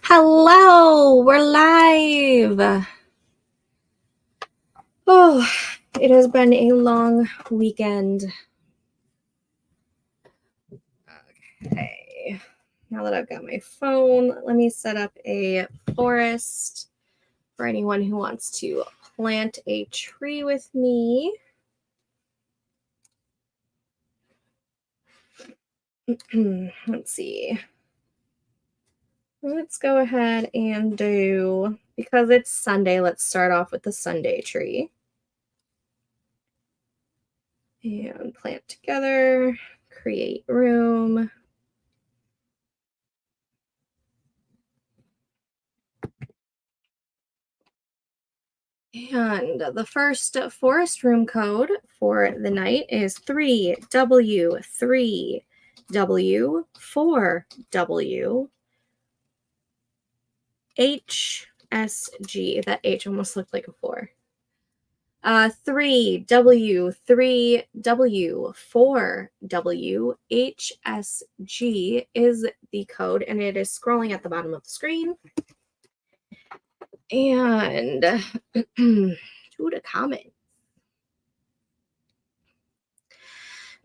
Hello, we're live. Oh, it has been a long weekend. Okay, now that I've got my phone, let me set up a forest for anyone who wants to plant a tree with me. Let's see. Let's go ahead and do, because it's Sunday, let's start off with the Sunday tree. And plant together, create room. And the first forest room code for the night is 3W3W4W HSG. That H almost looked like a 4. 3W3W4W HSG is the code, and it is scrolling at the bottom of the screen. And to the comments.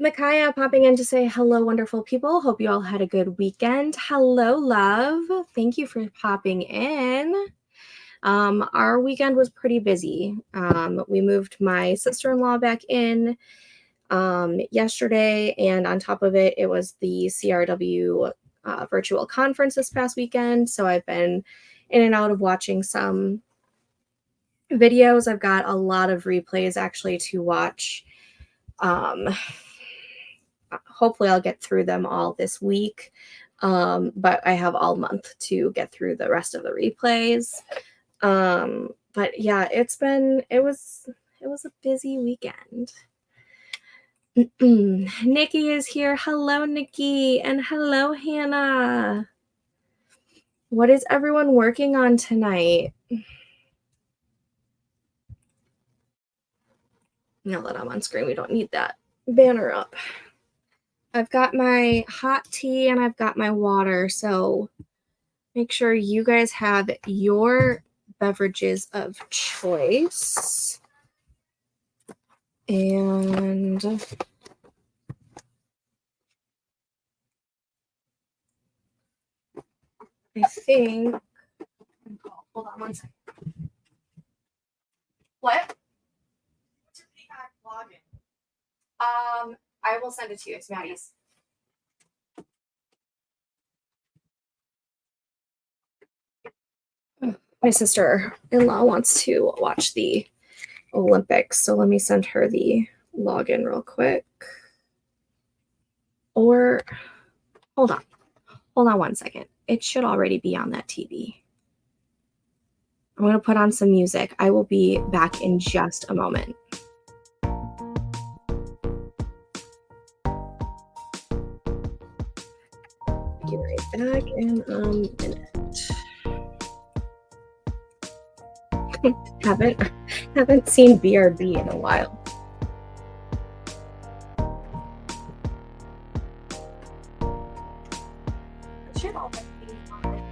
Micaiah popping in to say hello, wonderful people. Hope you all had a good weekend. Hello, love. Thank you for popping in. Our weekend was pretty busy. We moved my sister-in-law back in yesterday, and on top of it, it was the CRW virtual conference this past weekend. So I've been in and out of watching some videos. I've got a lot of replays actually to watch. Hopefully I'll get through them all this week, but I have all month to get through the rest of the replays. But yeah, it was a busy weekend. Nikki is here. Hello, Nikki, and hello, Hannah. What is everyone working on tonight? Now that I'm on screen, we don't need that banner up. I've got my hot tea and I've got my water, so make sure you guys have your beverages of choice. And I think, hold on one second. What? I will send it to you. It's Maddie's. My sister-in-law wants to watch the Olympics, so let me send her the login real quick. Or hold on one second. It should already be on that TV. I'm going to put on some music. I will be back in just a moment. Be right back in a minute. haven't seen BRB in a while. It should all be on it.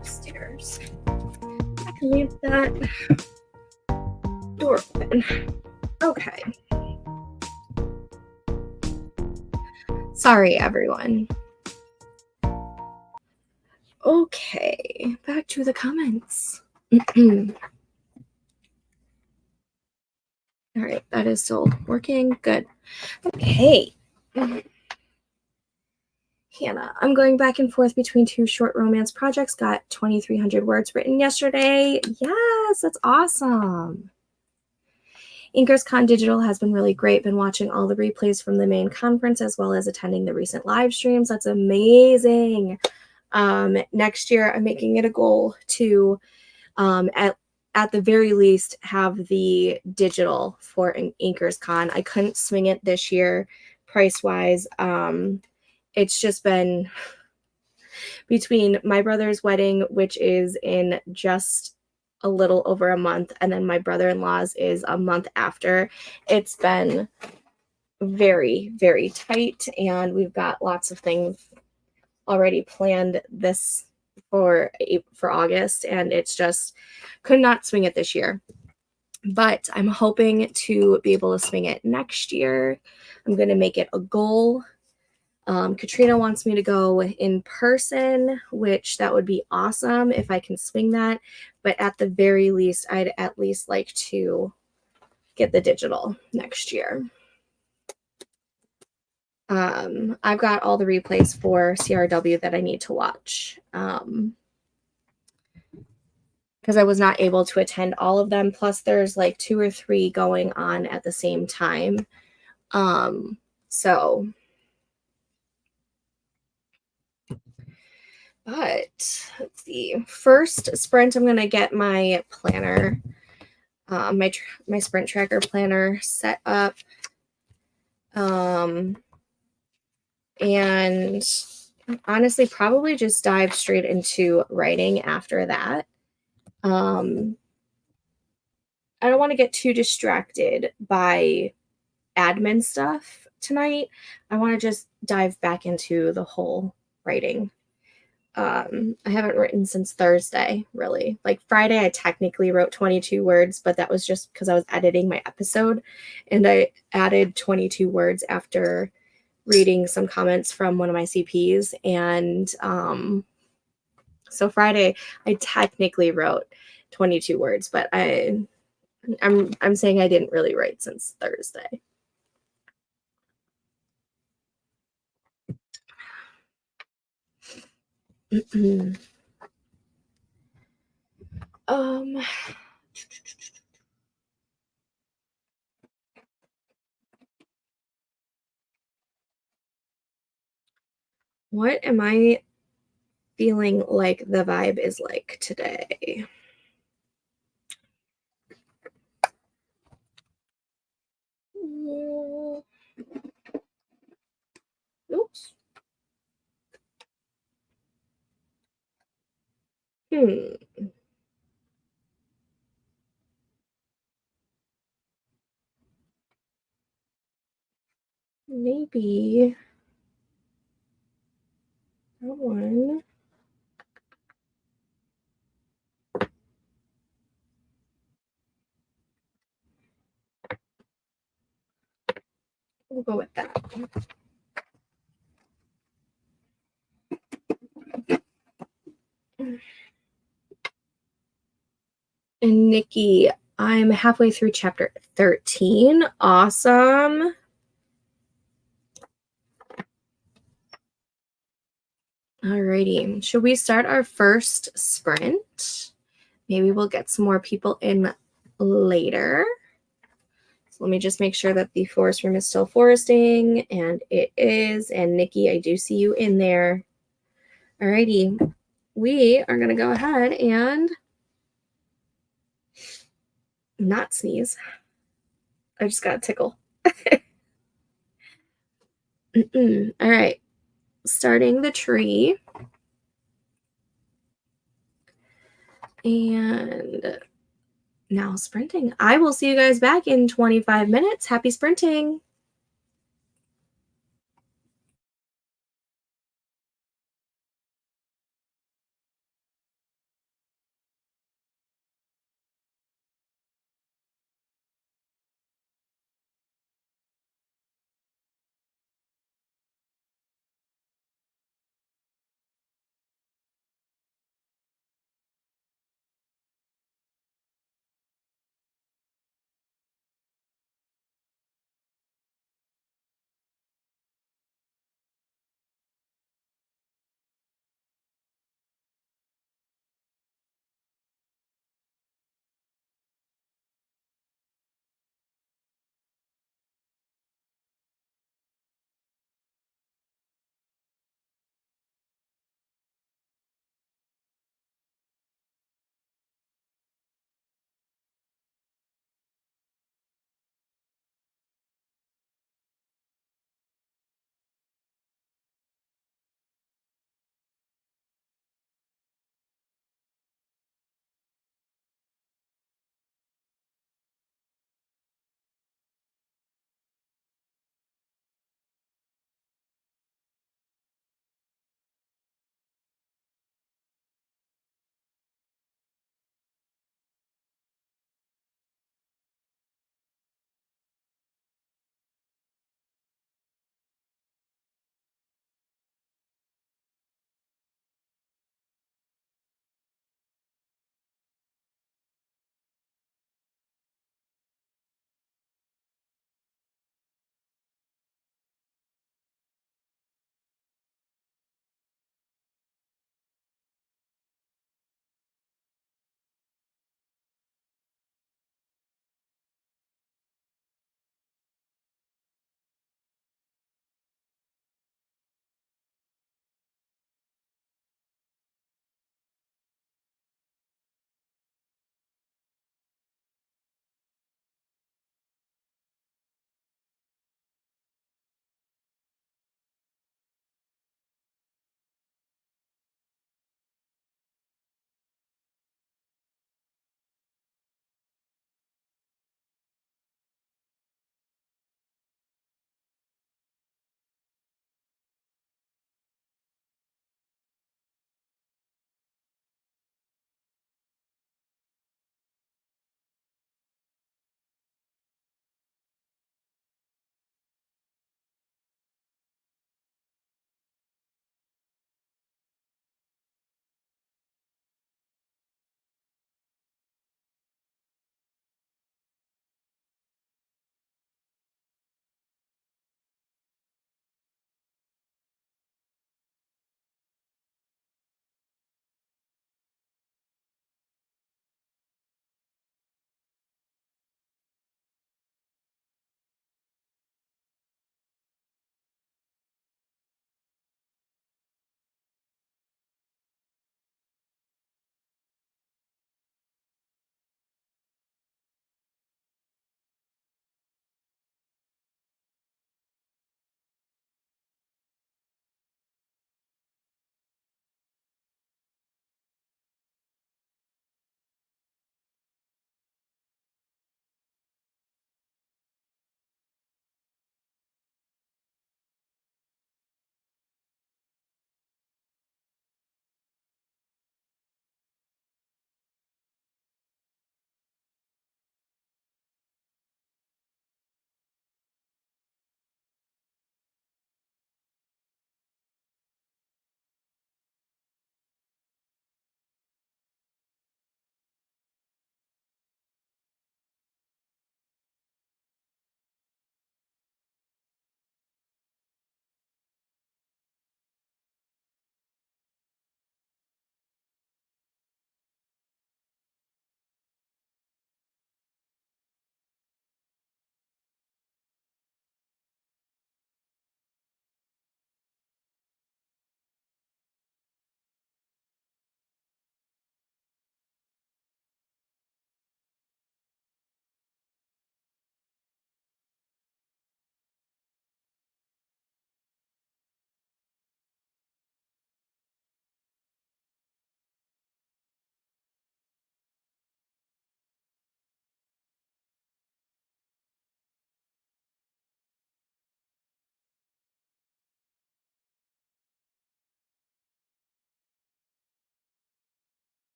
Upstairs. I can leave that door open. Okay. Sorry, everyone. Okay, back to the comments. All right, that is still working. Good. Okay. Hannah, I'm going back and forth between 2 short romance projects. Got 2,300 words written yesterday. Yes, that's awesome. Inkers Con Digital has been really great. Been watching all the replays from the main conference as well as attending the recent live streams. That's amazing. Next year, I'm making it a goal to, at the very least, have the digital for Inkers Con. I couldn't swing it this year, price-wise. It's just been between my brother's wedding, which is in just a little over a month, and then my brother-in-law's is a month after. It's been very, very tight, and we've got lots of things already planned this for August, and it's just could not swing it this year. But I'm hoping to be able to swing it next year. I'm going to make it a goal. Katrina wants me to go in person, which that would be awesome if I can swing that. But at the very least, I'd at least like to get the digital next year. I've got all the replays for CRW that I need to watch because I was not able to attend all of them. Plus, there's like 2 or 3 going on at the same time. But let's see. First sprint, I'm gonna get my planner, my sprint tracker planner set up, and honestly, probably just dive straight into writing after that. I don't want to get too distracted by admin stuff tonight. I want to just dive back into the whole writing. I haven't written since Thursday, really. Like Friday, I technically wrote 22 words, but that was just because I was editing my episode, and I added 22 words after reading some comments from one of my CPs. And so Friday, I technically wrote 22 words, but I'm saying I didn't really write since Thursday. What am I feeling like the vibe is like today? Oops. Maybe that one. We'll go with that. And Nikki, I'm halfway through chapter 13. Awesome. Alrighty. Should we start our first sprint? Maybe we'll get some more people in later. So let me just make sure that the forest room is still foresting, and it is. And Nikki, I do see you in there. Alrighty. We are going to go ahead and not sneeze. I just got a tickle. All right. Starting the tree. And now sprinting. I will see you guys back in 25 minutes. Happy sprinting.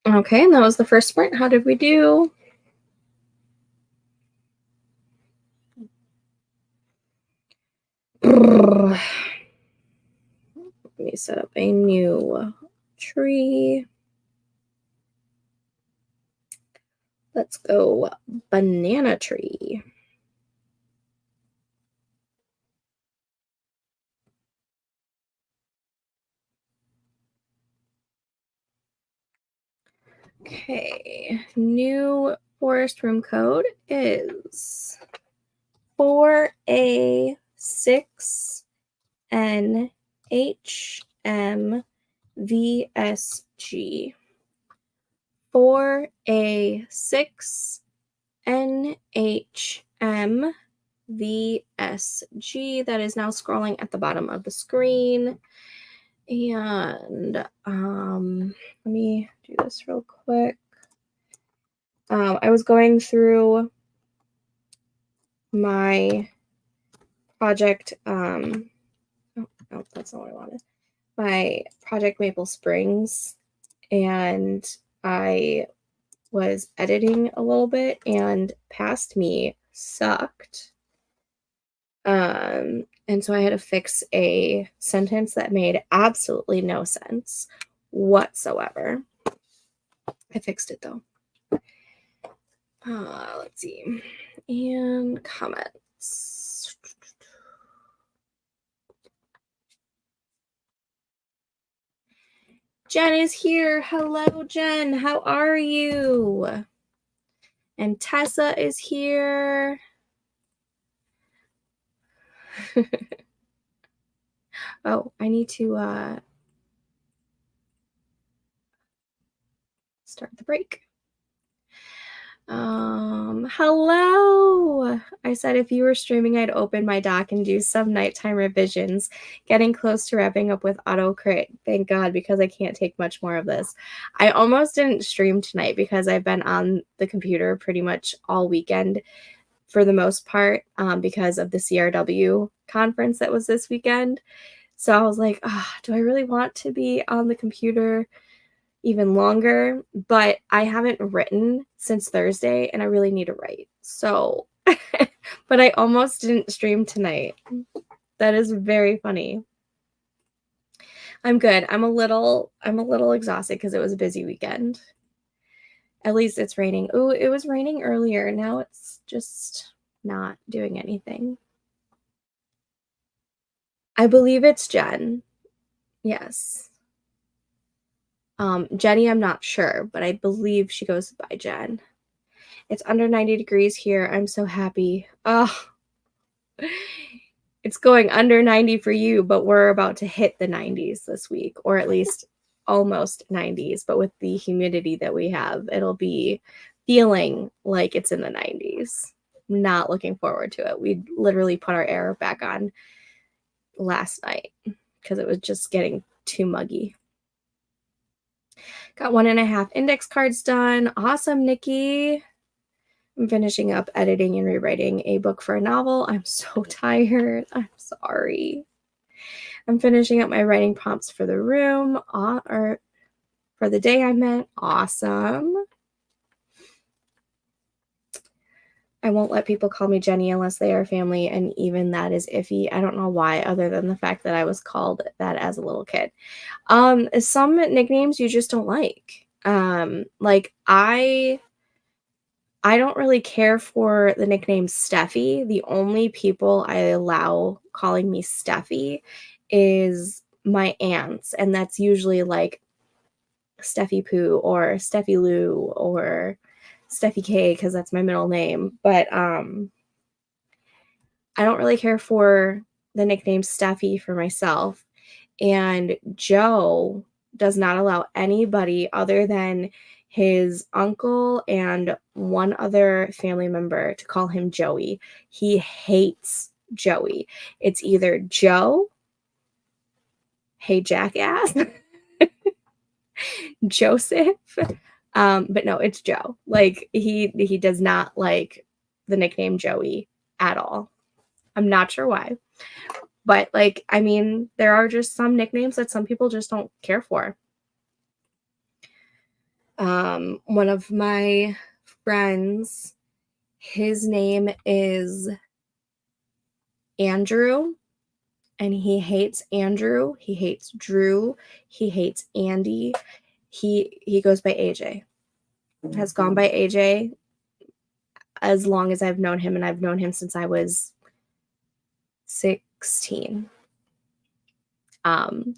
Okay, and that was the first sprint. How did we do? Let me set up a new tree. Let's go banana tree. Okay, new forest room code is 4A6NHMVSG. 4A6NHMVSG. That is now scrolling at the bottom of the screen. And let me do this real quick. I was going through my project, oh, no, that's not what I wanted. My Project Maple Springs, and I was editing a little bit, and Past Me sucked. And so I had to fix a sentence that made absolutely no sense whatsoever. I fixed it though. Let's see. And comments. Jen is here. Hello, Jen. How are you? And Tessa is here. Oh, I need to start the break. Hello. I said if you were streaming, I'd open my doc and do some nighttime revisions. Getting close to wrapping up with autocrit. Thank God, because I can't take much more of this. I almost didn't stream tonight because I've been on the computer pretty much all weekend for the most part, because of the CRW conference that was this weekend. So I was like, do I really want to be on the computer even longer? But I haven't written since Thursday and I really need to write. So, but I almost didn't stream tonight. That is very funny. I'm good. I'm a little exhausted because it was a busy weekend. At least it's raining. Oh, it was raining earlier. Now it's just not doing anything. I believe it's Jen. Yes. Jenny, I'm not sure, but I believe she goes by Jen. It's under 90 degrees here. I'm so happy. Oh, it's going under 90 for you, but we're about to hit the 90s this week, or at least almost 90s. But with the humidity that we have, it'll be feeling like it's in the 90s. Not looking forward to it. We literally put our air back on last night because it was just getting too muggy. Got 1.5 index cards done. Awesome, Nikki. I'm finishing up editing and rewriting a book for a novel. I'm so tired. I'm sorry. I'm finishing up my writing prompts for the room, or for the day I meant. Awesome. I won't let people call me Jenny unless they are family, and even that is iffy. I don't know why, other than the fact that I was called that as a little kid. Some nicknames you just don't like. Like I don't really care for the nickname Steffi. The only people I allow calling me Steffi is my aunts, and that's usually like Steffi Poo or Steffi Lou or Steffi K because that's my middle name. But I don't really care for the nickname Steffi for myself. And Joe does not allow anybody other than his uncle and one other family member to call him Joey. He hates Joey. It's either Joe, hey jackass, Joseph, but no, it's Joe. Like he does not like the nickname Joey at all. I'm not sure why. But like, I mean, there are just some nicknames that some people just don't care for. One of my friends, his name is Andrew, and he hates Andrew, he hates Drew, he hates Andy. He goes by AJ. Has gone by AJ as long as I've known him, and I've known him since I was 16.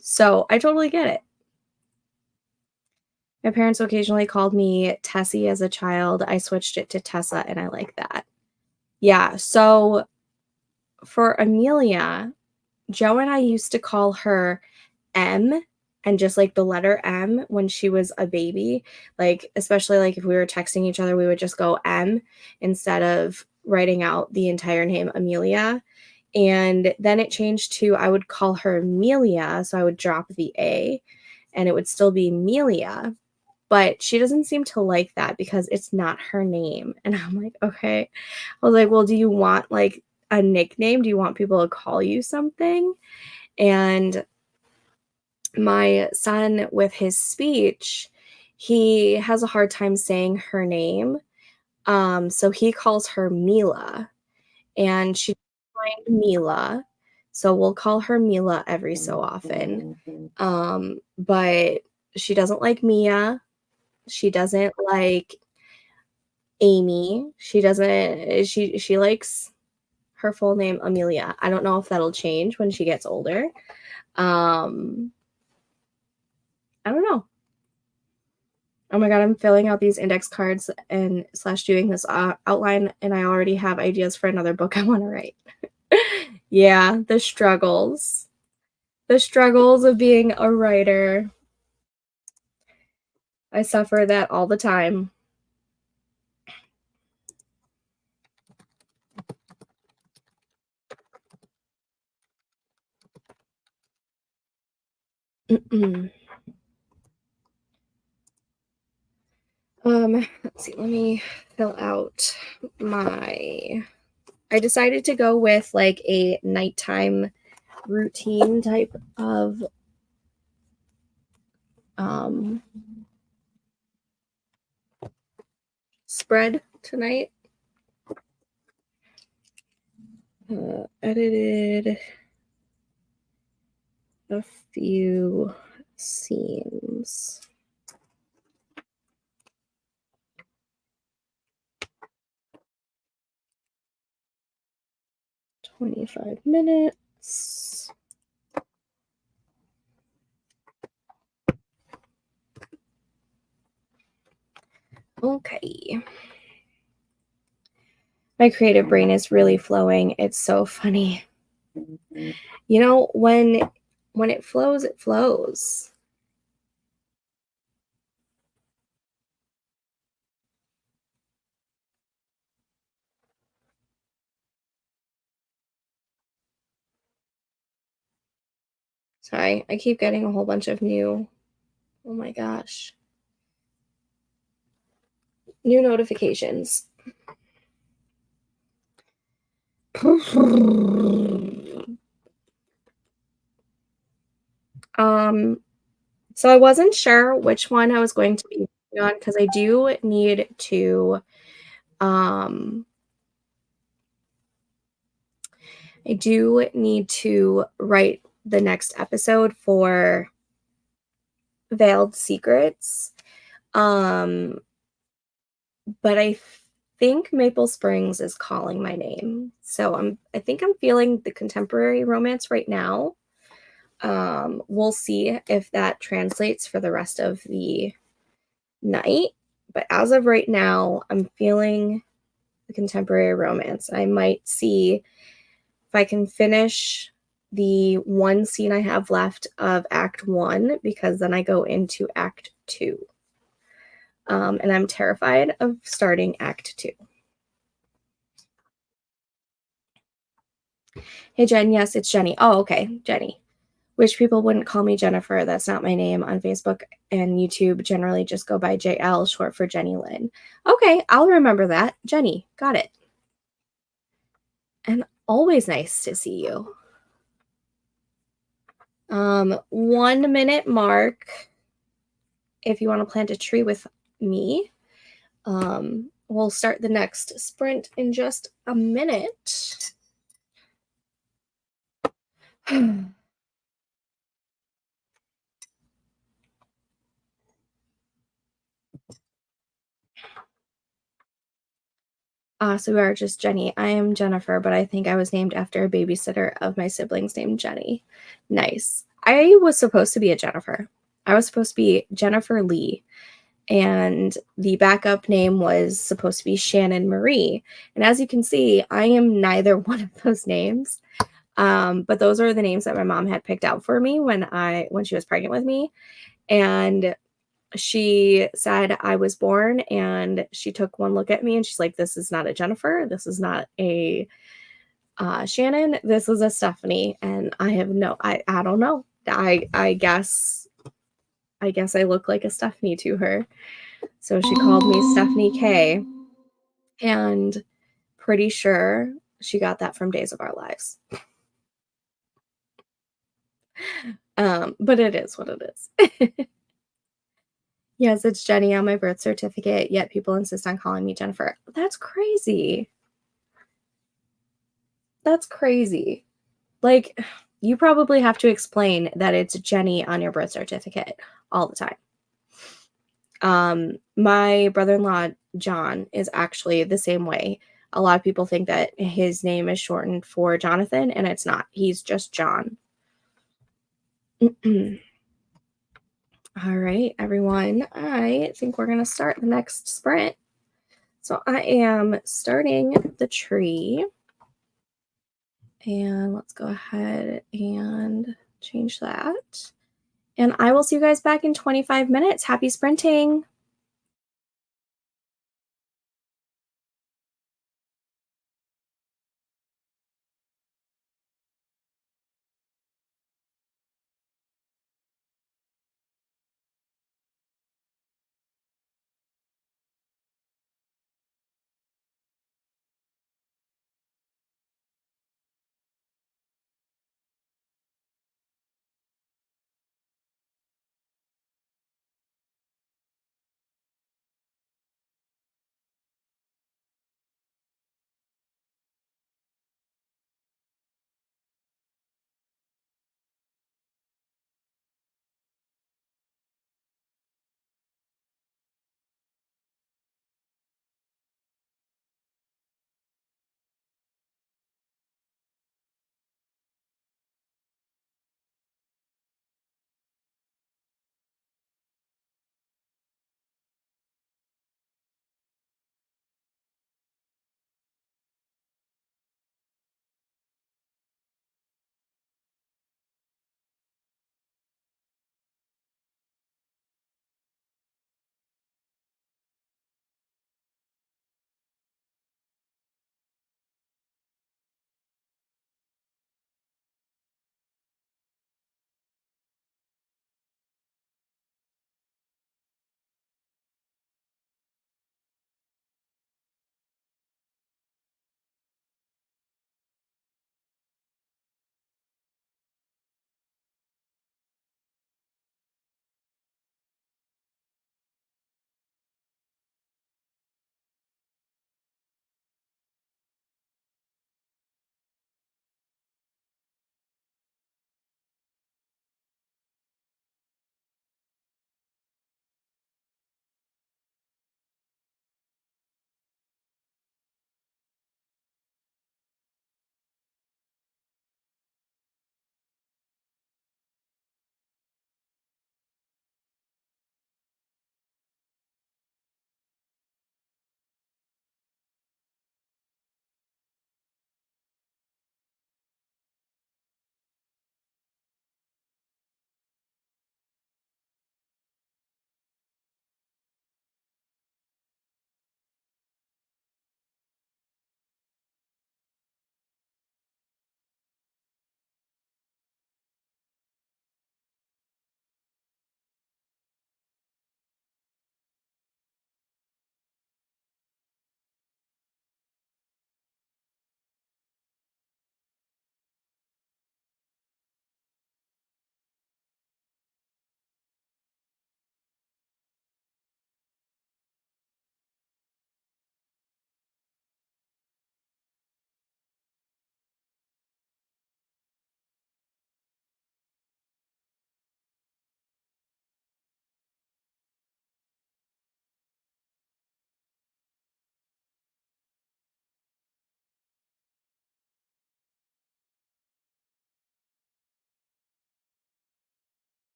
So I totally get it. My parents occasionally called me Tessie as a child. I switched it to Tessa, and I like that. Yeah, so for Amelia, Joe and I used to call her M, and just like the letter M when she was a baby. Like, especially like if we were texting each other, we would just go M instead of writing out the entire name Amelia. And then it changed to I would call her Amelia, so I would drop the A and it would still be Amelia. But she doesn't seem to like that because it's not her name. And I'm like, okay. I was like, well, do you want like a nickname? Do you want people to call you something? And my son, with his speech, he has a hard time saying her name. So he calls her Mila, and she's named Mila. So we'll call her Mila every so often. But she doesn't like Mia. She doesn't like Amy. She likes her full name Amelia. I don't know if that'll change when she gets older. I don't know. Oh my God, I'm filling out these index cards and / doing this outline, and I already have ideas for another book I want to write. Yeah, the struggles. The struggles of being a writer. I suffer that all the time. Let's see, let me fill out I decided to go with like a nighttime routine type of spread tonight. Edited a few scenes. 25 minutes. Okay. My creative brain is really flowing. It's so funny. You know, when it flows, it flows. Sorry, I keep getting a whole bunch of new, oh my gosh, new notifications. So I wasn't sure which one I was going to be on because I do need to write the next episode for Veiled Secrets. But I think Maple Springs is calling my name. So I think I'm feeling the contemporary romance right now. We'll see if that translates for the rest of the night. But as of right now, I'm feeling the contemporary romance. I might see if I can finish the one scene I have left of Act 1, because then I go into Act 2. And I'm terrified of starting Act 2. Hey, Jen. Yes, it's Jenny. Oh, okay. Jenny. Wish people wouldn't call me Jennifer. That's not my name on Facebook and YouTube. Generally just go by JL, short for Jenny Lynn. Okay, I'll remember that. Jenny. Got it. And always nice to see you. 1 minute mark. If you want to plant a tree with me. We'll start the next sprint in just a minute. So we are just Jenny. I am Jennifer, but I think I was named after a babysitter of my siblings named Jenny. Nice. I was supposed to be a Jennifer. I was supposed to be Jennifer Lee, and the backup name was supposed to be Shannon Marie. And as you can see, I am neither one of those names. But those are the names that my mom had picked out for me when she was pregnant with me. And she said I was born, and she took one look at me and she's like, this is not a Jennifer. This is not a Shannon. This is a Stephanie. And I have I don't know. I guess I look like a Stephanie to her. So she called me Stephanie K. And pretty sure she got that from Days of Our Lives. But it is what it is. Yes, it's Jenny on my birth certificate, yet people insist on calling me Jennifer. That's crazy. That's crazy. Like, you probably have to explain that it's Jenny on your birth certificate all the time. My brother-in-law, John, is actually the same way. A lot of people think that his name is shortened for Jonathan, and it's not. He's just John. All right, everyone. I think we're going to start the next sprint. So I am starting the tree. And let's go ahead and change that. And I will see you guys back in 25 minutes. Happy sprinting.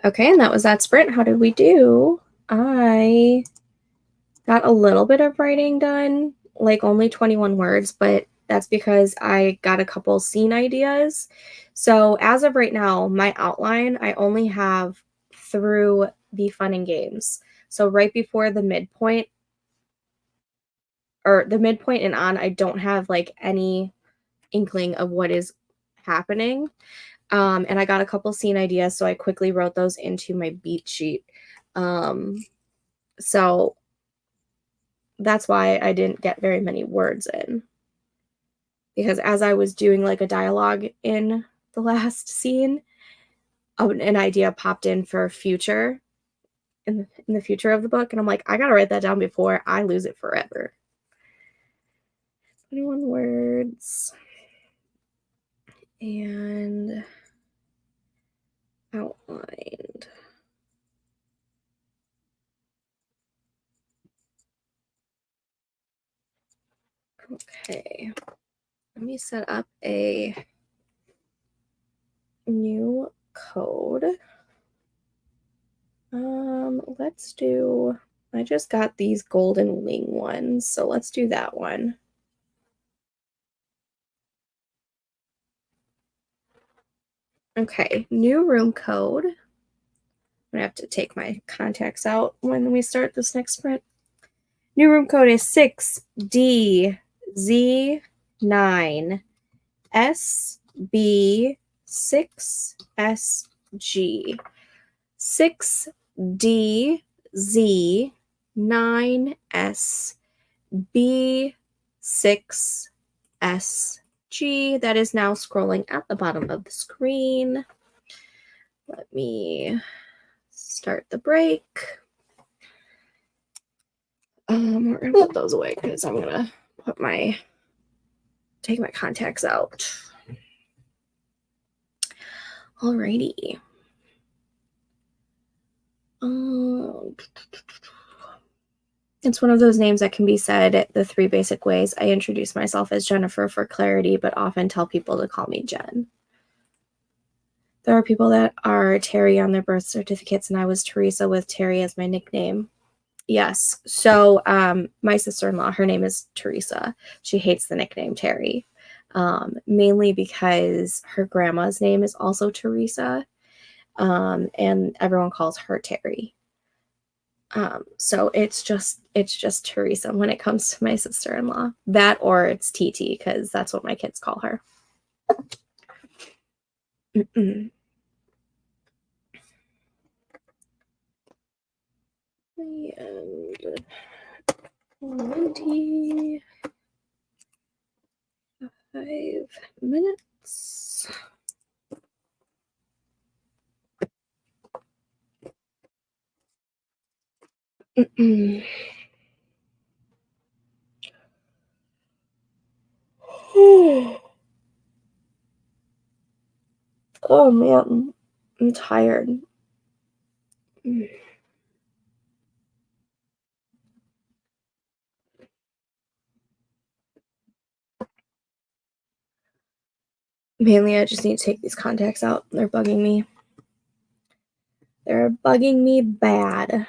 Okay, and that was that sprint. How did we do? I got a little bit of writing done, like only 21 words, but that's because I got a couple scene ideas. So as of right now, my outline, I only have through the fun and games. So right before the midpoint, or the midpoint and on, I don't have like any inkling of what is happening. And I got a couple scene ideas, so I quickly wrote those into my beat sheet. So that's why I didn't get very many words in. Because as I was doing like a dialogue in the last scene, an idea popped in for future in the future of the book, and I'm like, I gotta write that down before I lose it forever. 21 words and outlined. Okay, let me set up a new code. Let's do, I just got these golden wing ones, so let's do that one. Okay, new room code. I'm gonna have to take my contacts out when we start this next sprint. New room code is 6DZ9 SB6SG. 6DZ9SB6SG. That is now scrolling at the bottom of the screen. Let me start the break. We're gonna put those away because I'm gonna take my contacts out. Alrighty. It's one of those names that can be said the three basic ways. I introduce myself as Jennifer for clarity, but often tell people to call me Jen. There are people that are Terry on their birth certificates, and I was Teresa with Terry as my nickname. Yes. So my sister-in-law, her name is Teresa. She hates the nickname Terry, mainly because her grandma's name is also Teresa, and everyone calls her Terry. So it's just Teresa when it comes to my sister-in-law. That or it's TT, because that's what my kids call her. And 25 minutes. Oh man, I'm tired. Mainly, I just need to take these contacts out. They're bugging me. They're bugging me bad.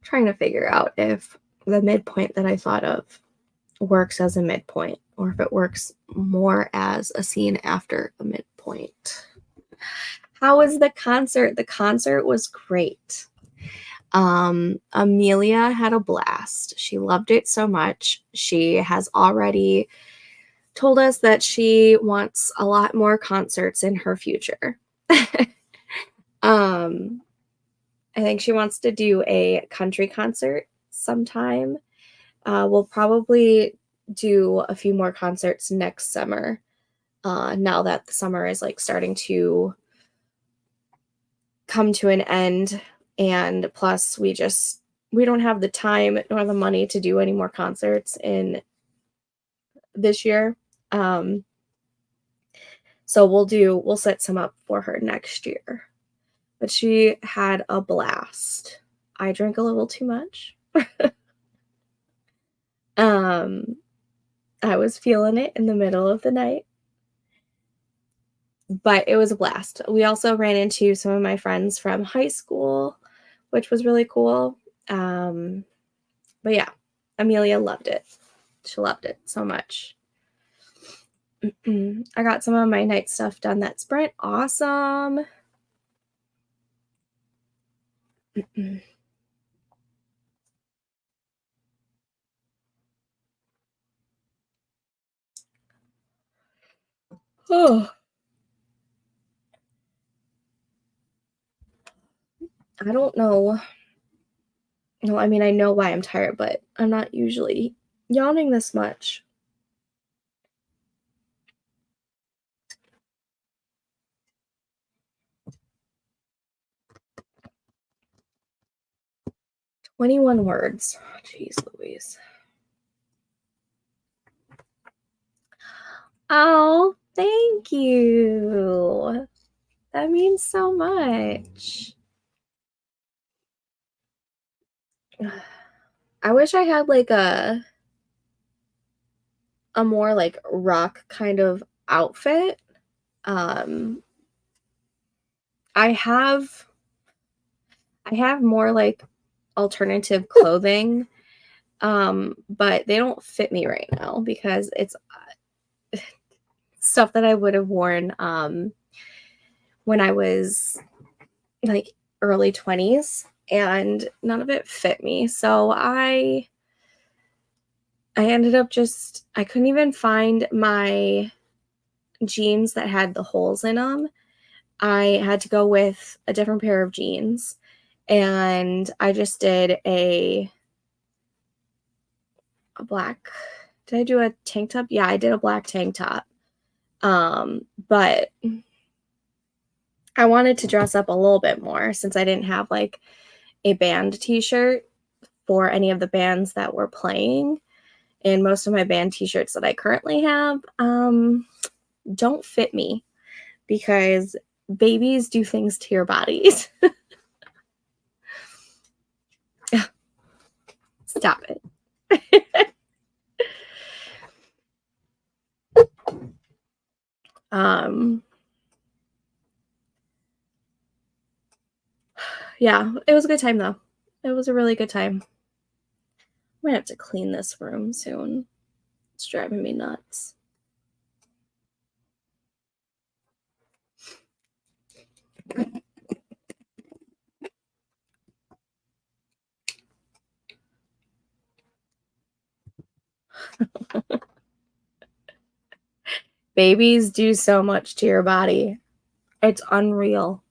Trying to figure out if the midpoint that I thought of works as a midpoint or if it works more as a scene after a midpoint. How was the concert? The concert was great. Amelia had a blast. She loved it so much. She has already told us that she wants a lot more concerts in her future. I think she wants to do a country concert sometime. We'll probably do a few more concerts next summer. Now that the summer is like starting to come to an end, and plus we don't have the time nor the money to do any more concerts in this year. So we'll set some up for her next year. But she had a blast. I drank a little too much. um, I was feeling it in the middle of the night, but it was a blast. We also ran into some of my friends from high school, which was really cool. But yeah, Amelia loved it. She loved it so much. I got some of my night stuff done that sprint. Awesome. Oh, I don't know. No, I mean, I know why I'm tired, but I'm not usually yawning this much. "21 words." Jeez Louise. Oh, thank you. That means so much. I wish I had like a more like rock kind of outfit. Um I have more like alternative clothing, but they don't fit me right now because it's stuff that I would have worn when I was like early 20s, and none of it fit me. So I ended up just I couldn't even find my jeans that had the holes in them. I had to go with a different pair of jeans, and I just did a black. Did I do a tank top? Yeah, I did a black tank top. But I wanted to dress up a little bit more since I didn't have like a band t-shirt for any of the bands that were playing. And most of my band t-shirts that I currently have don't fit me because babies do things to your bodies. Stop it. Yeah, it was a good time though. It was a really good time. I'm gonna have to clean this room soon. It's driving me nuts. Babies do so much to your body. It's unreal.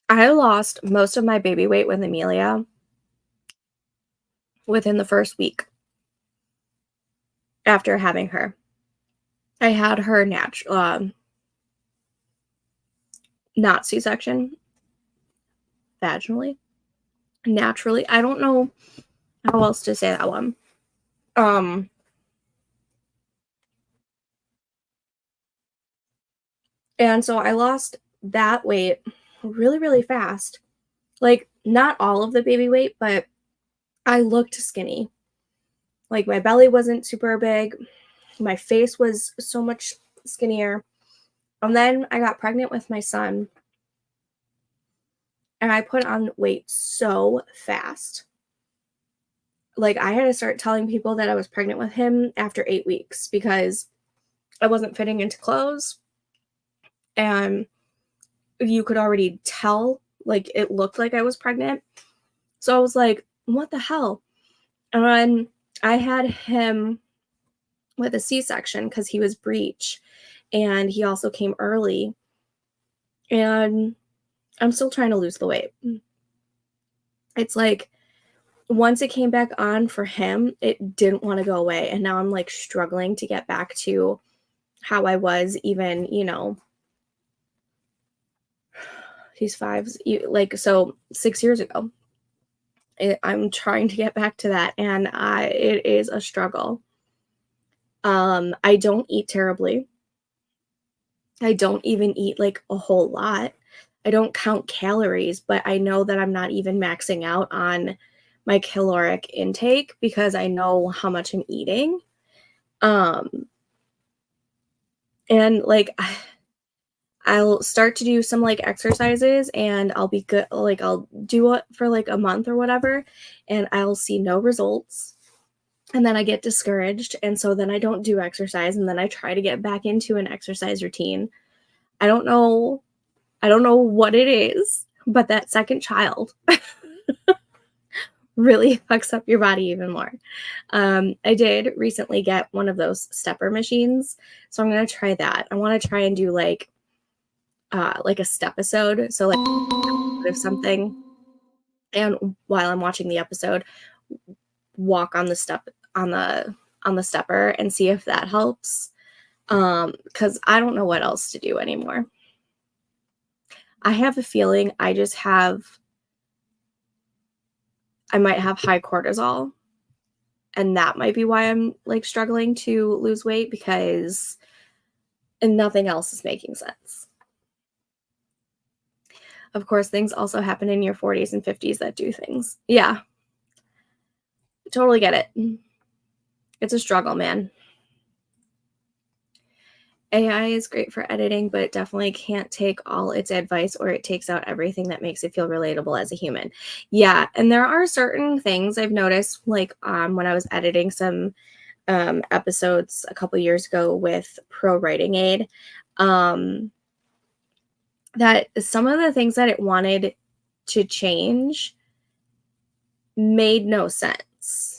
I lost most of my baby weight with Amelia within the first week after having her. I had her not C-section, vaginally, naturally. I don't know how else to say that one. And so I lost that weight really, really fast. Like, not all of the baby weight, but I looked skinny. Like, my belly wasn't super big. My face was so much skinnier. And then I got pregnant with my son. And I put on weight so fast. Like, I had to start telling people that I was pregnant with him after 8 weeks because I wasn't fitting into clothes. And you could already tell, like, it looked like I was pregnant. So I was like, what the hell? And I had him with a C-section because he was breech, and he also came early. And I'm still trying to lose the weight. It's like once it came back on for him, it didn't want to go away. And now I'm like struggling to get back to how I was even, these fives, like, so 6 years ago. I'm trying to get back to that, and it is a struggle. I don't eat terribly. I don't even eat like a whole lot. I don't count calories, but I know that I'm not even maxing out on my caloric intake because I know how much I'm eating. Um, and like I'll start to do some like exercises and I'll be good. Like I'll do it for like a month or whatever, and I'll see no results. And then I get discouraged. And so then I don't do exercise. And then I try to get back into an exercise routine. I don't know. I don't know what it is, but that second child really fucks up your body even more. I did recently get one of those stepper machines. So I'm going to try that. I want to try and do like a step episode. So like of something. And while I'm watching the episode, walk on the step on the stepper and see if that helps. Because I don't know what else to do anymore. I have a feeling I might have high cortisol, and that might be why I'm like struggling to lose weight, because nothing else is making sense. Of course, things also happen in your 40s and 50s that do things. Yeah. Totally get it. It's a struggle, man. AI is great for editing, but it definitely can't take all its advice, or it takes out everything that makes it feel relatable as a human. Yeah, and there are certain things I've noticed, like when I was editing some episodes a couple years ago with Pro Writing Aid, that some of the things that it wanted to change made no sense.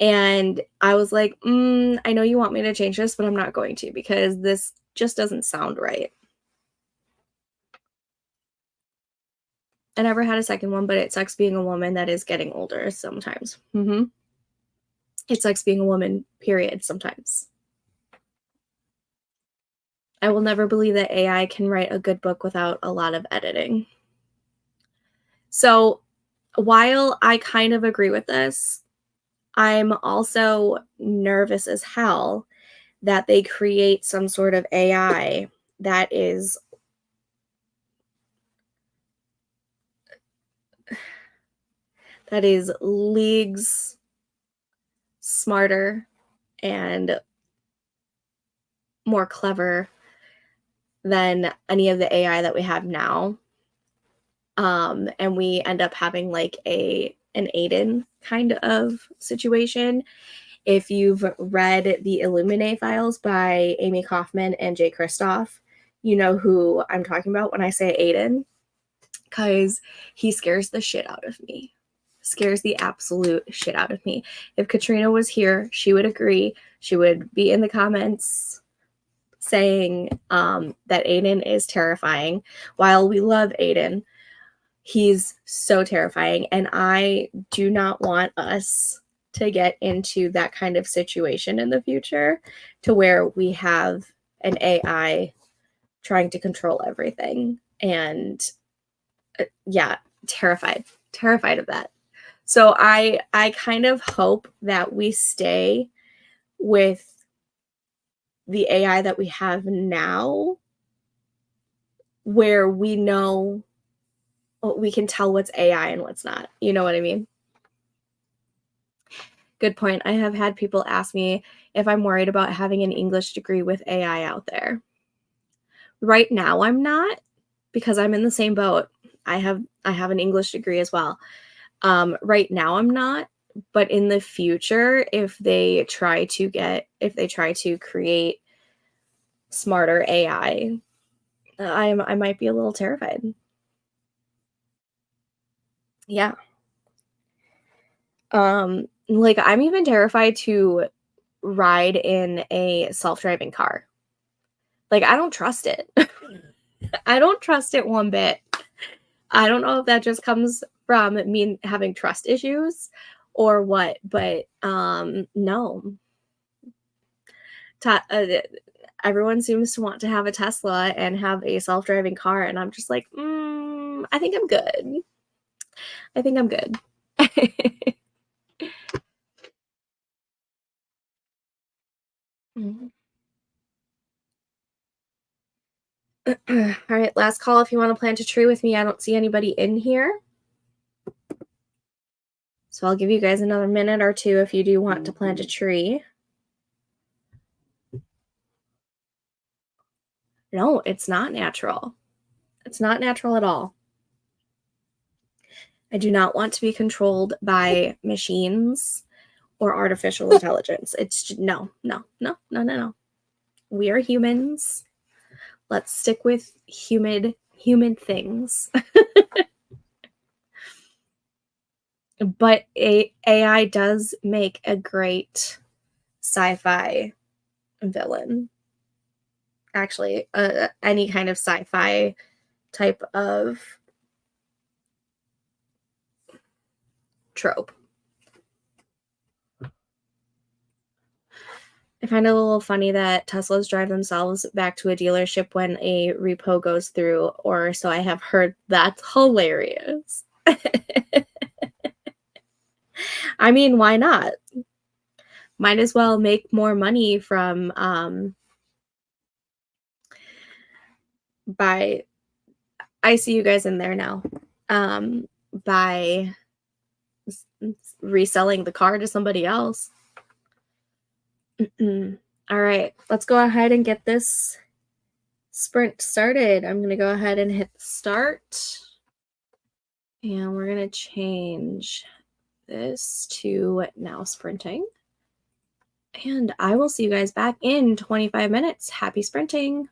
And I was like, I know you want me to change this, but I'm not going to, because this just doesn't sound right. I never had a second one, but it sucks being a woman that is getting older sometimes. It sucks being a woman, period, sometimes. I will never believe that AI can write a good book without a lot of editing. So while I kind of agree with this, I'm also nervous as hell that they create some sort of AI that is leagues smarter and more clever than any of the AI that we have now. And we end up having like an Aiden kind of situation. If you've read the Illuminate files by Amy Kaufman and Jay Kristoff, you know who I'm talking about when I say Aiden, because he scares the shit out of me. Scares the absolute shit out of me. If Katrina was here, she would agree. She would be in the comments saying that Aiden is terrifying. While we love Aiden, he's so terrifying. And I do not want us to get into that kind of situation in the future, to where we have an AI trying to control everything. And yeah, terrified of that. So I kind of hope that we stay with the AI that we have now, where we know, we can tell what's AI and what's not. You know what I mean? Good point. I have had people ask me if I'm worried about having an English degree with AI out there. Right now, I'm not, because I'm in the same boat. I have an English degree as well. Right now, I'm not, but in the future, if they try to create smarter AI, I might be a little terrified. Yeah. Like I'm even terrified to ride in a self-driving car. Like I don't trust it. I don't trust it one bit. I don't know if that just comes from me having trust issues or what, but no. everyone seems to want to have a Tesla and have a self-driving car, and I'm just like, I think I'm good. I think I'm good. Mhm. All right, last call if you want to plant a tree with me. I don't see anybody in here. So I'll give you guys another minute or two if you do want to plant a tree. No, it's not natural. It's not natural at all. I do not want to be controlled by machines or artificial intelligence. No, no, no, no, no, no. We are humans. Let's stick with human things. But AI does make a great sci-fi villain. Actually, any kind of sci-fi type of trope. I find it a little funny that Teslas drive themselves back to a dealership when a repo goes through, or so I have heard. That's hilarious. I mean, why not? Might as well make more money from by I see you guys in there now. By reselling the car to somebody else. All right, let's go ahead and get this sprint started. I'm going to go ahead and hit start. And we're going to change this to now sprinting. And I will see you guys back in 25 minutes. Happy sprinting.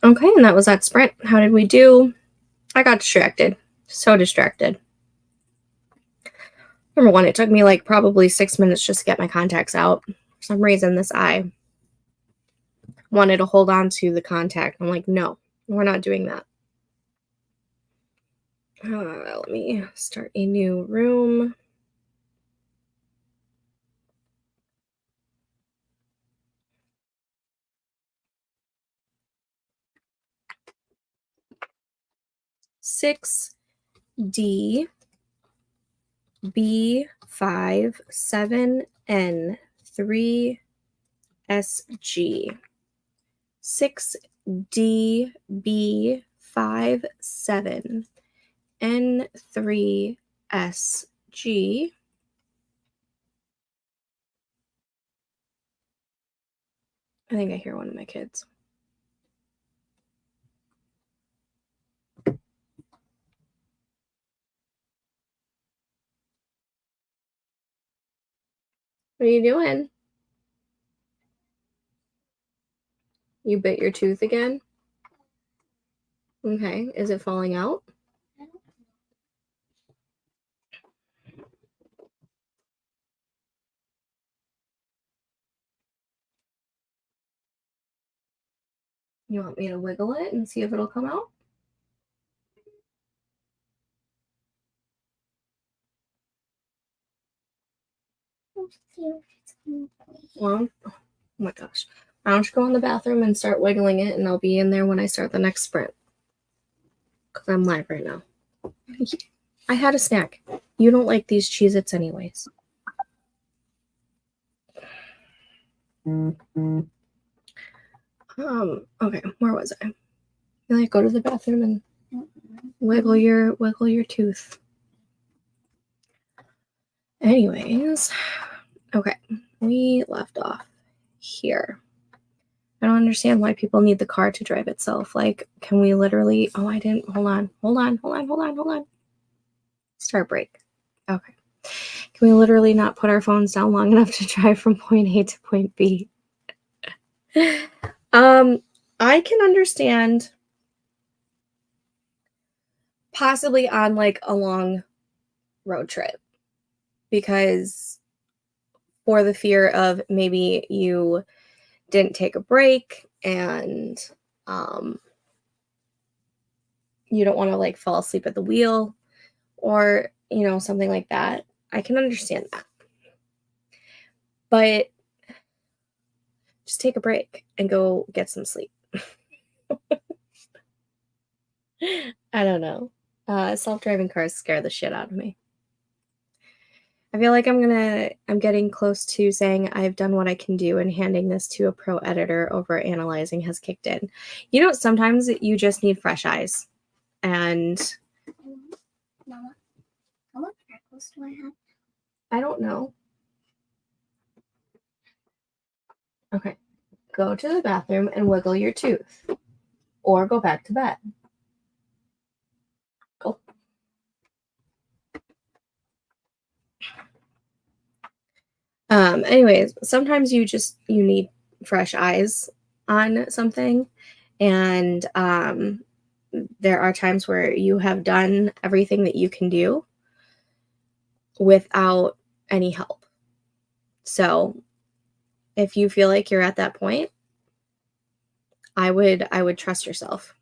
Okay, and that was that sprint. How did we do? I got distracted. So distracted. Number one, it took me like probably 6 minutes just to get my contacts out. For some reason, this eye wanted to hold on to the contact. I'm like, no, we're not doing that. Let me start a new room. Six D B 5 7 N 3 SG. 6 D B 5 7 N 3 SG. I think I hear one of my kids. What are you doing? You bit your tooth again? Okay. Is it falling out? You want me to wiggle it and see if it'll come out? Well, oh my gosh. Why don't you go in the bathroom and start wiggling it, and I'll be in there when I start the next sprint. Because I'm live right now. I had a snack. You don't like these Cheez-Its anyways. Okay, where was I? You like go to the bathroom and wiggle your tooth. Anyways, okay, we left off here. I don't understand why people need the car to drive itself. Like, can we literally? Oh, I didn't. Hold on. Start break. Okay. Can we literally not put our phones down long enough to drive from point A to point B? I can understand possibly on like a long road trip, because for the fear of maybe you didn't take a break and you don't want to like fall asleep at the wheel or something like that. I can understand that, but just take a break and go get some sleep. I don't know. Self-driving cars scare the shit out of me. I feel like I'm getting close to saying I've done what I can do, and handing this to a pro editor over analyzing has kicked in. Sometimes you just need fresh eyes. And Mama, how much freckles do I have? I don't know. Okay. Go to the bathroom and wiggle your tooth. Or go back to bed. Go. Anyways, sometimes you need fresh eyes on something. And there are times where you have done everything that you can do without any help. So if you feel like you're at that point, I would trust yourself.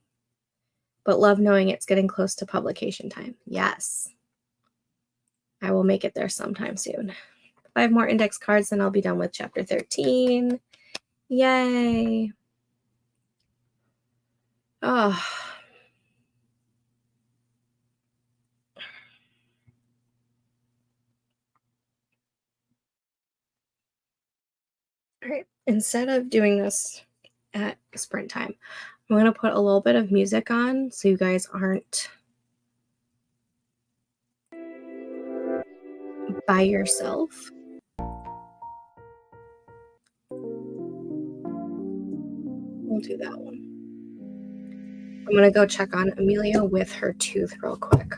But love knowing it's getting close to publication time. Yes. I will make it there sometime soon. 5 more index cards and I'll be done with chapter 13. Yay. Oh. All right. Instead of doing this at sprint time, I'm going to put a little bit of music on so you guys aren't by yourself. We'll do that one. I'm going to go check on Amelia with her tooth real quick.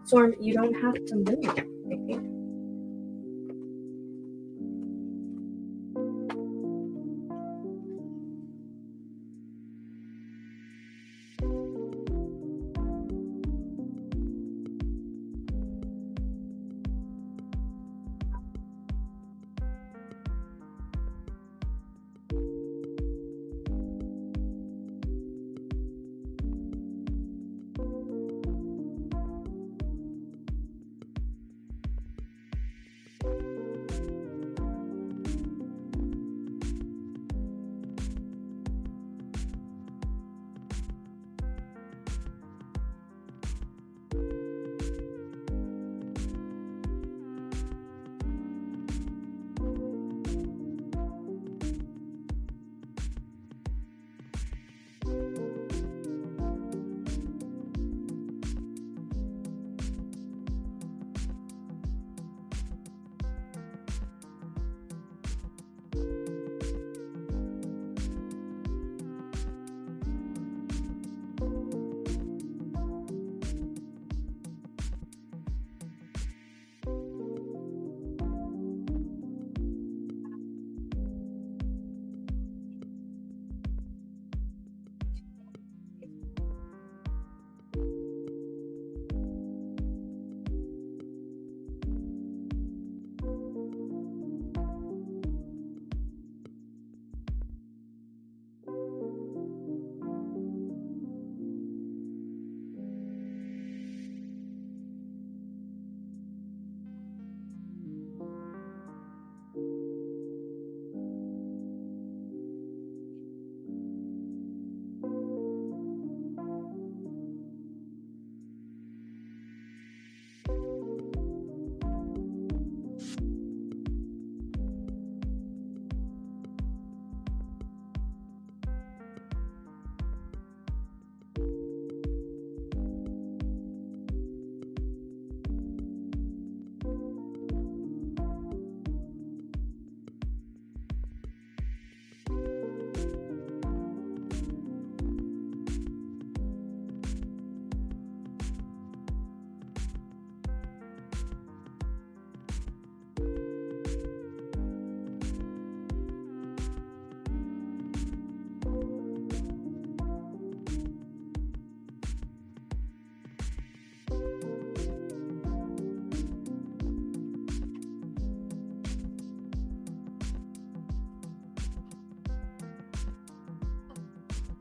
Storm, you don't have to move, right?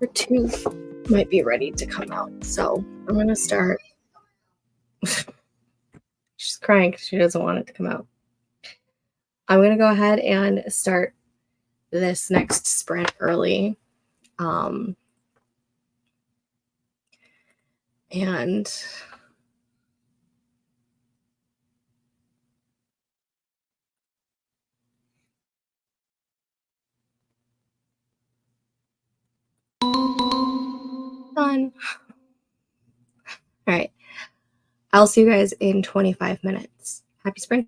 Her tooth might be ready to come out, so I'm gonna start. She's crying because she doesn't want it to come out. I'm gonna go ahead and start this next sprint early. And done. All right. I'll see you guys in 25 minutes. Happy spring.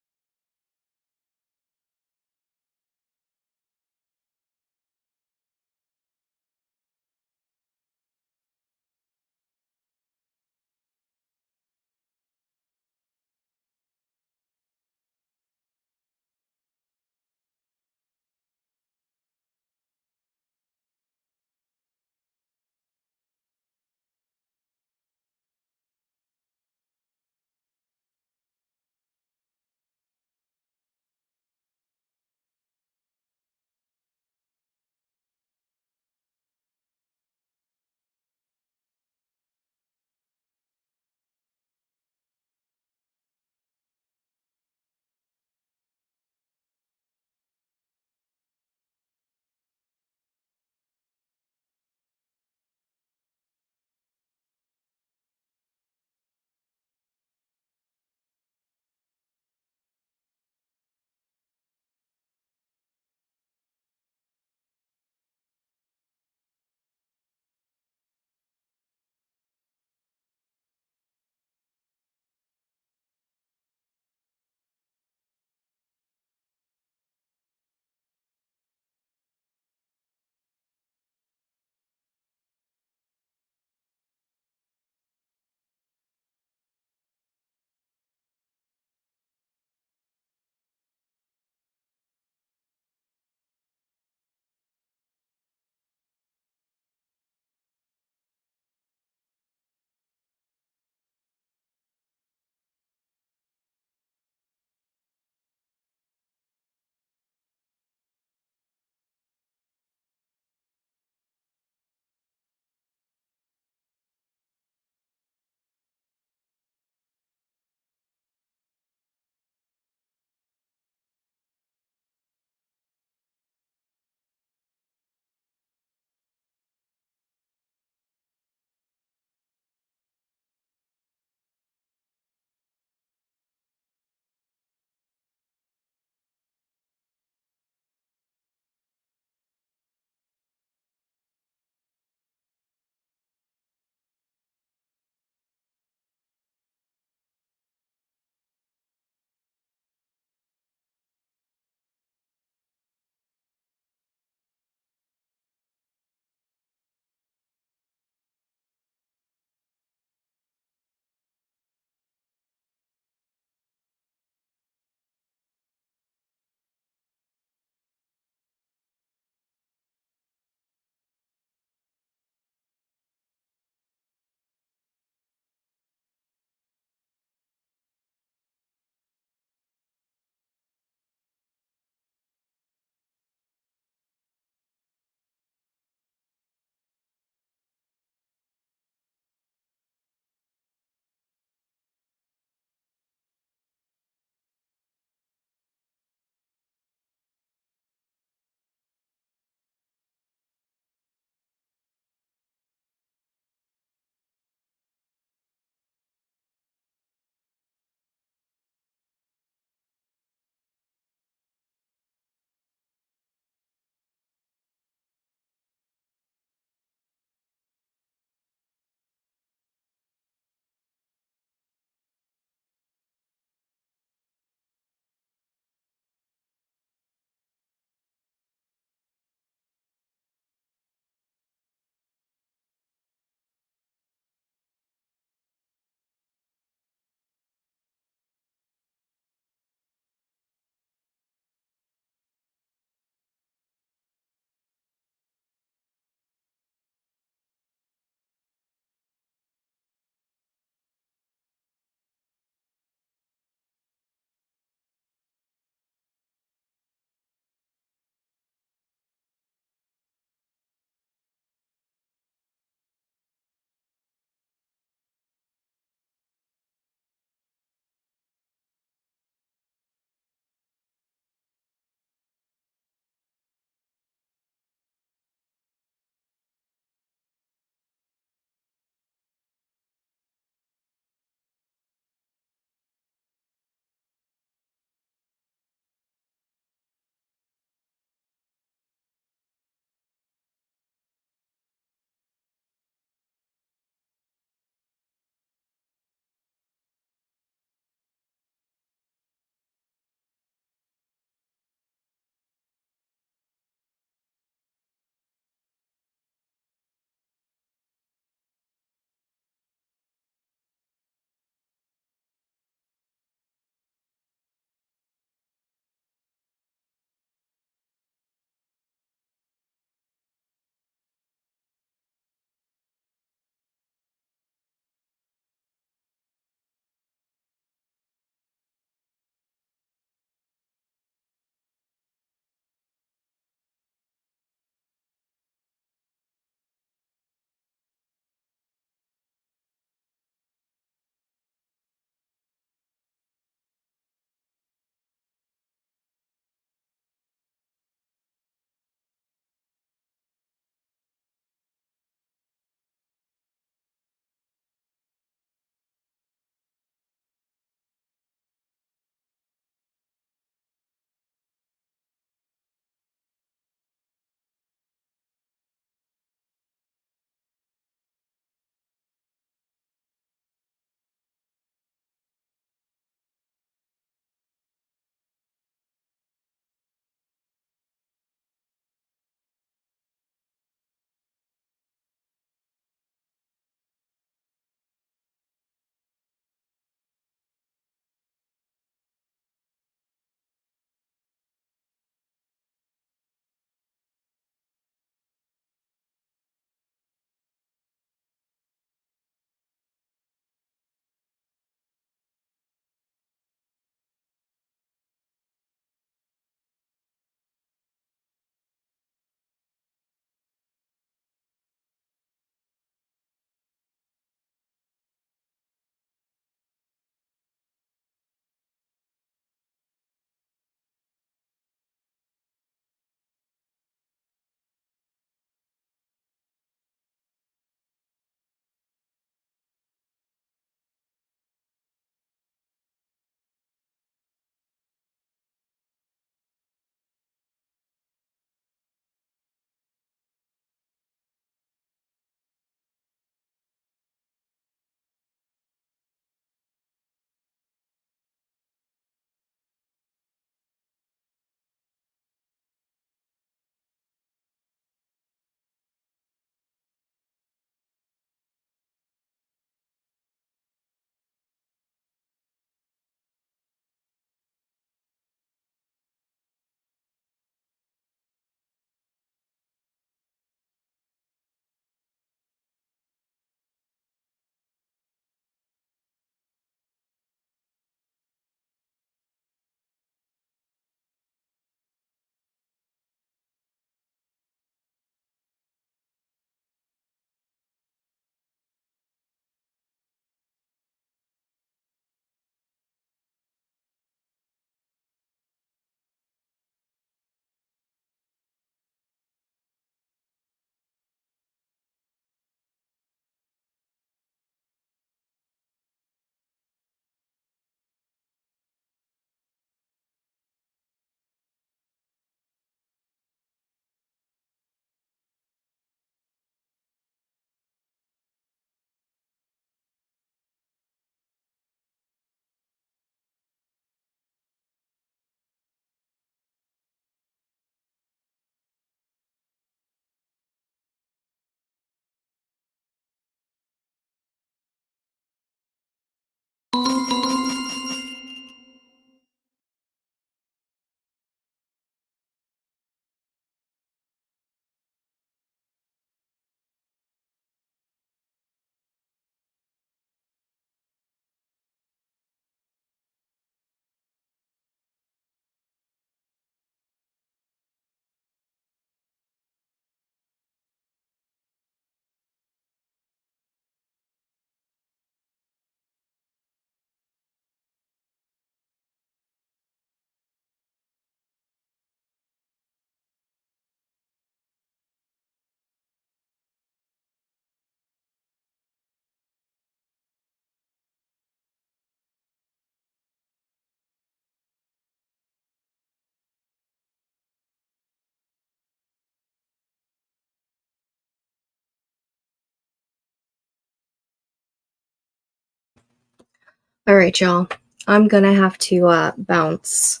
All right, y'all. I'm gonna have to bounce.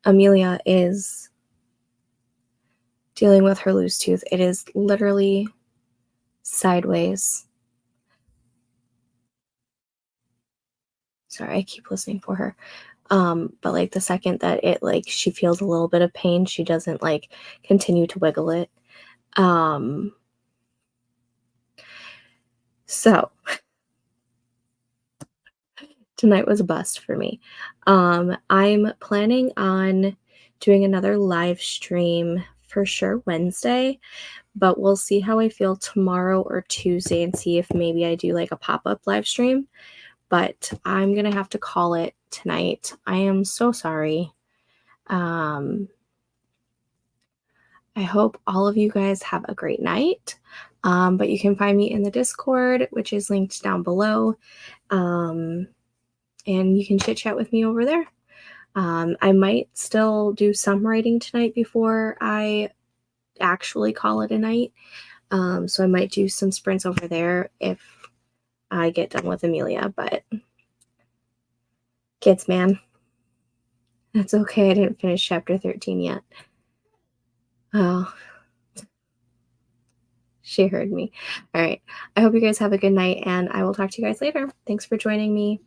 Amelia is dealing with her loose tooth. It is literally sideways. Sorry, I keep listening for her. But like the second that it like she feels a little bit of pain, she doesn't like continue to wiggle it. So tonight was a bust for me. I'm planning on doing another live stream for sure Wednesday, but we'll see how I feel tomorrow or Tuesday and see if maybe I do like a pop-up live stream. But I'm gonna have to call it tonight. I am so sorry. I hope all of you guys have a great night. But you can find me in the Discord, which is linked down below. And you can chit chat with me over there. I might still do some writing tonight before I actually call it a night. So I might do some sprints over there if I get done with Amelia. But kids, man, that's okay. I didn't finish chapter 13 yet. Oh, she heard me. All right. I hope you guys have a good night, and I will talk to you guys later. Thanks for joining me.